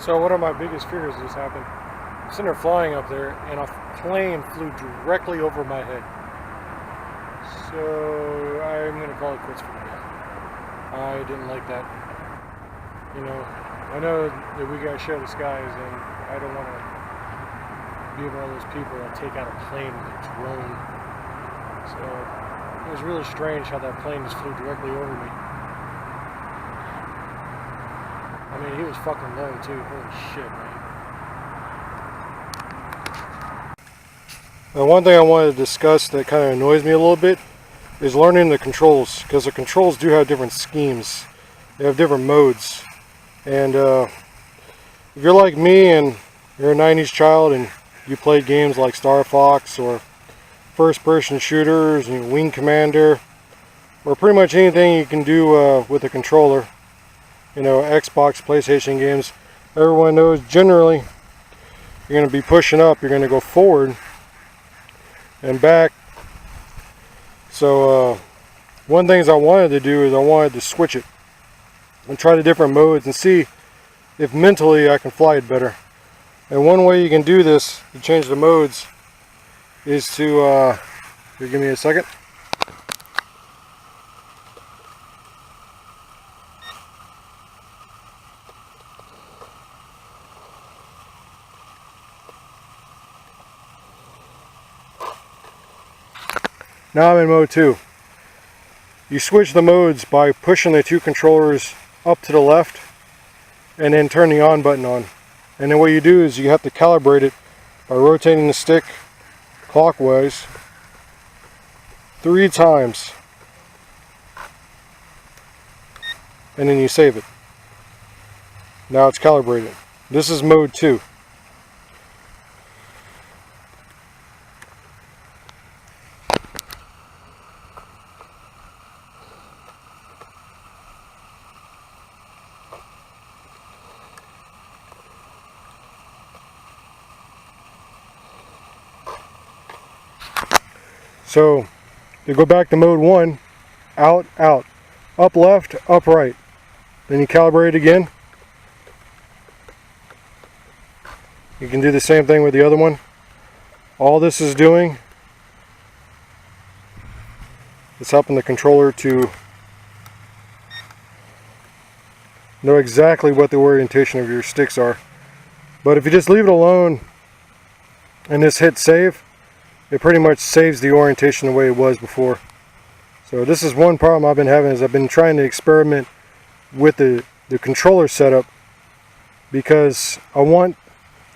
So one of my biggest fears just happened. I'm sitting there flying up there, and a plane flew directly over my head. So I'm going to call it quits for the day. I didn't like that. You know, I know that we got to share the skies, and I don't want to be one of those people that take out a plane with a drone. So it was really strange how that plane just flew directly over me. I mean, he was fucking low too. Holy shit, man. And one thing I wanted to discuss that kind of annoys me a little bit is learning the controls, because the controls do have different schemes. They have different modes. And if you're like me and you're a 90s child and you played games like Star Fox or first-person shooters and Wing Commander, or pretty much anything you can do with a controller, you know, Xbox, PlayStation games, everyone knows generally you're going to be pushing up, you're going to go forward and back. So one thing I wanted to do is I wanted to switch it and try the different modes and see if mentally I can fly it better. And one way you can do this to change the modes is to here, give me a second. Now I'm in mode 2. You switch the modes by pushing the two controllers up to the left and then turn the on button on. And then what you do is you have to calibrate it by rotating the stick clockwise 3 times. And then you save it. Now it's calibrated. This is mode 2. So you go back to mode 1, out, out, up left, up right. Then you calibrate again. You can do the same thing with the other one. All this is doing is helping the controller to know exactly what the orientation of your sticks are. But if you just leave it alone and just hit save, it pretty much saves the orientation the way it was before. So this is one problem I've been having, is I've been trying to experiment with the controller setup, because I want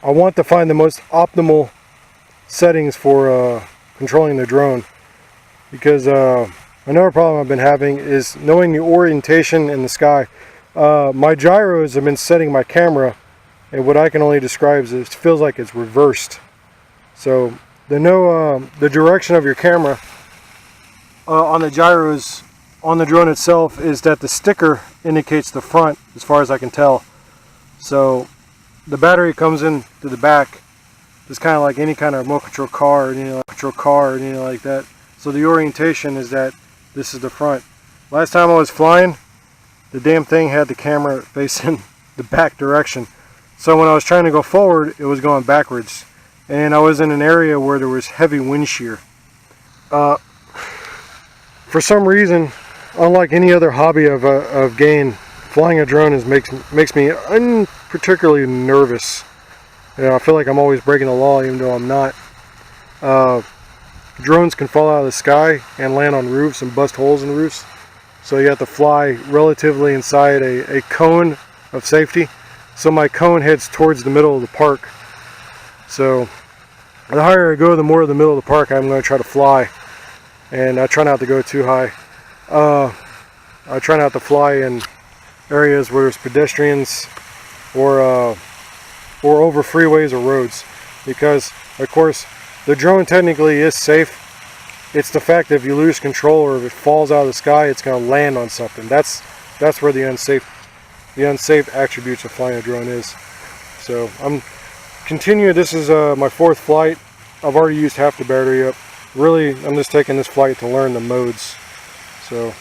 to find the most optimal settings for controlling the drone. Because another problem I've been having is knowing the orientation in the sky. My gyros have been setting my camera, and what I can only describe is it feels like it's reversed. So the direction of your camera on the gyros on the drone itself is that the sticker indicates the front, as far as I can tell. So the battery comes in to the back, just kind of like any kind of remote control car or anything like that. So the orientation is that this is the front. Last time I was flying, the damn thing had the camera facing the back direction. So when I was trying to go forward, it was going backwards. And I was in an area where there was heavy wind shear. For some reason, unlike any other hobby I've gained, flying a drone makes me particularly nervous. You know, I feel like I'm always breaking the law, even though I'm not. Drones can fall out of the sky and land on roofs and bust holes in roofs. So you have to fly relatively inside a cone of safety. So my cone heads towards the middle of the park. So the higher I go, the more the middle of the park I'm going to try to fly. And I try not to go too high. I try not to fly in areas where there's pedestrians or over freeways or roads, because of course the drone technically is safe. It's the fact that if you lose control or if it falls out of the sky, it's going to land on something. That's where the unsafe attributes of flying a drone is. So I'm continuing. This is my 4th flight. I've already used half the battery up. Really, I'm just taking this flight to learn the modes. So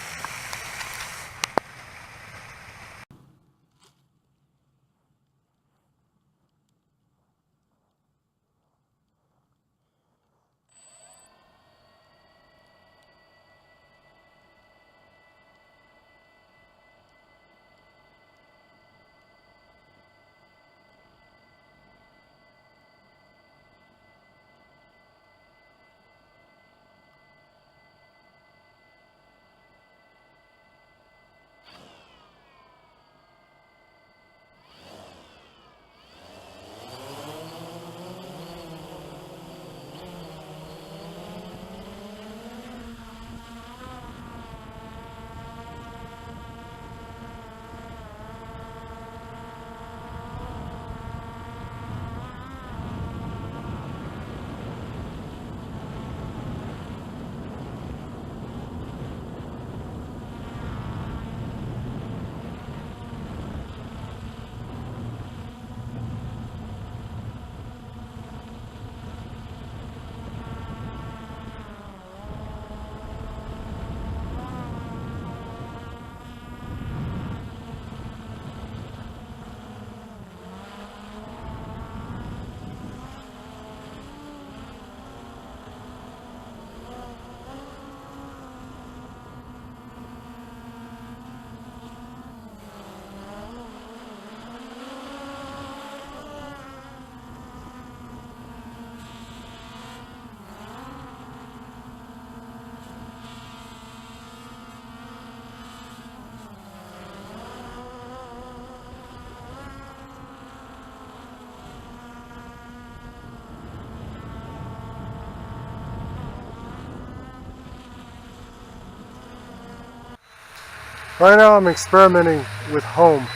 Right now I'm experimenting with home.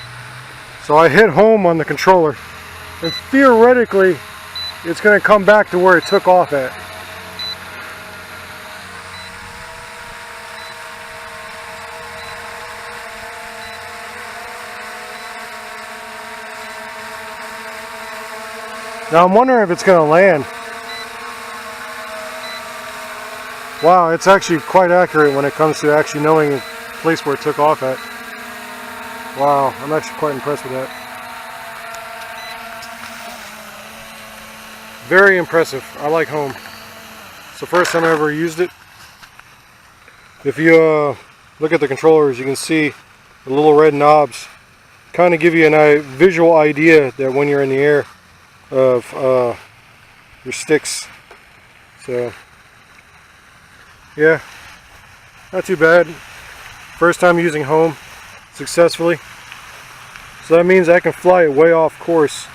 So I hit home on the controller, and theoretically it's going to come back to where it took off at. Now I'm wondering if it's going to land. Wow, it's actually quite accurate when it comes to actually knowing the place where it took off at. Wow, I'm actually quite impressed with that. Very impressive. I like home. It's the first time I ever used it. If you look at the controllers, you can see the little red knobs kind of give you a visual idea that when you're in the air of your sticks. So yeah, not too bad. First time using home successfully. So that means I can fly it way off course,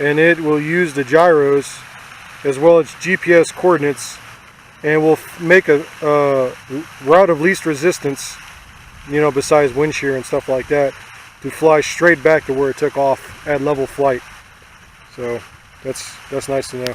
and it will use the gyros as well as GPS coordinates, and will make a route of least resistance, you know, besides wind shear and stuff like that, to fly straight back to where it took off at level flight. So that's nice to know.